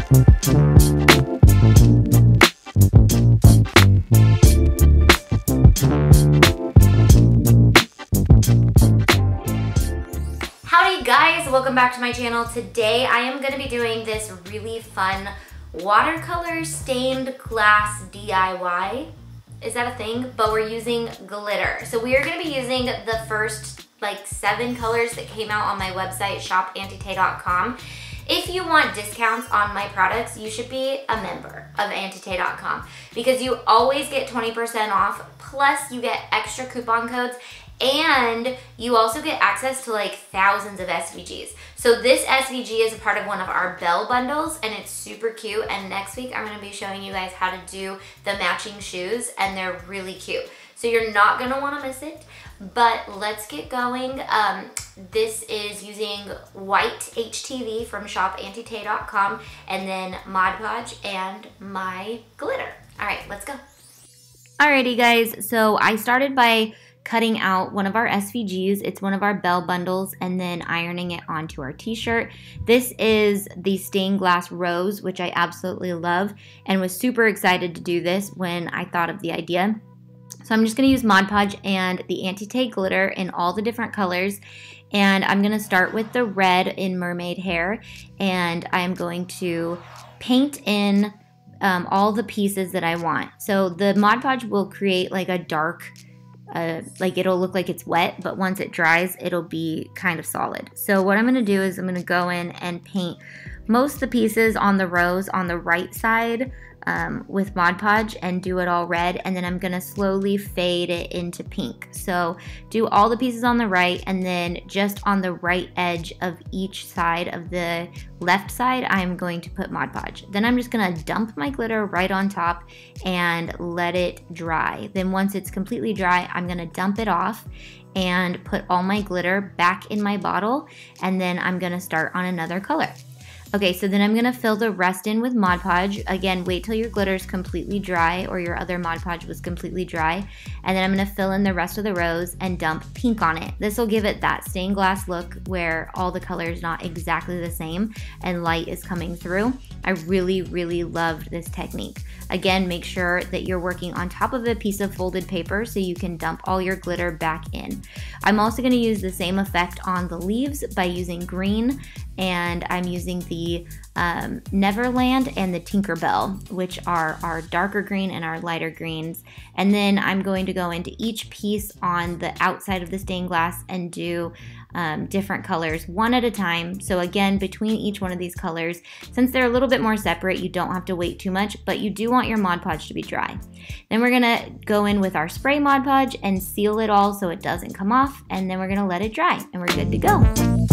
Howdy guys, welcome back to my channel. Today I am going to be doing this really fun watercolor stained glass DIY. Is that a thing? But we're using glitter. So we are going to be using the first like 7 colors that came out on my website, shopantytae.com. If you want discounts on my products, you should be a member of anyrthing.com because you always get 20% off, plus you get extra coupon codes, and you also get access to like thousands of SVGs. So this SVG is a part of one of our Bell bundles and it's super cute. And next week I'm gonna be showing you guys how to do the matching shoes and they're really cute. So you're not gonna wanna miss it, but let's get going. This is using white HTV from shopantytae.com and then Mod Podge and my glitter. All right, let's go. Alrighty guys, so I started by cutting out one of our SVGs. It's one of our Bell bundles and then ironing it onto our t-shirt. This is the stained glass rose, which I absolutely love and was super excited to do this when I thought of the idea. So I'm just going to use Mod Podge and the Anyrthing glitter in all the different colors. And I'm going to start with the red in mermaid hair. And I'm going to paint in all the pieces that I want. So the Mod Podge will create like a dark, like it'll look like it's wet, but once it dries, it'll be kind of solid. So what I'm going to do is I'm going to go in and paint most of the pieces on the rose on the right side with Mod Podge and do it all red, and then I'm going to slowly fade it into pink. So do all the pieces on the right, and then just on the right edge of each side of the left side, I'm going to put Mod Podge. Then I'm just going to dump my glitter right on top and let it dry. Then once it's completely dry, I'm going to dump it off and put all my glitter back in my bottle, and then I'm going to start on another color. Okay, so then I'm going to fill the rest in with Mod Podge. Again, wait till your glitter is completely dry or your other Mod Podge was completely dry. And then I'm going to fill in the rest of the rose and dump pink on it. This will give it that stained glass look where all the color is not exactly the same and light is coming through. I really, really loved this technique. Again, make sure that you're working on top of a piece of folded paper so you can dump all your glitter back in. I'm also going to use the same effect on the leaves by using green, and I'm using the Neverland and the Tinkerbell, which are our darker green and our lighter greens. And then I'm going to go into each piece on the outside of the stained glass and do different colors one at a time. So again, between each one of these colors, since they're a little bit more separate, you don't have to wait too much, but you do want your Mod Podge to be dry. Then we're gonna go in with our spray Mod Podge and seal it all so it doesn't come off, and then we're gonna let it dry and we're good to go.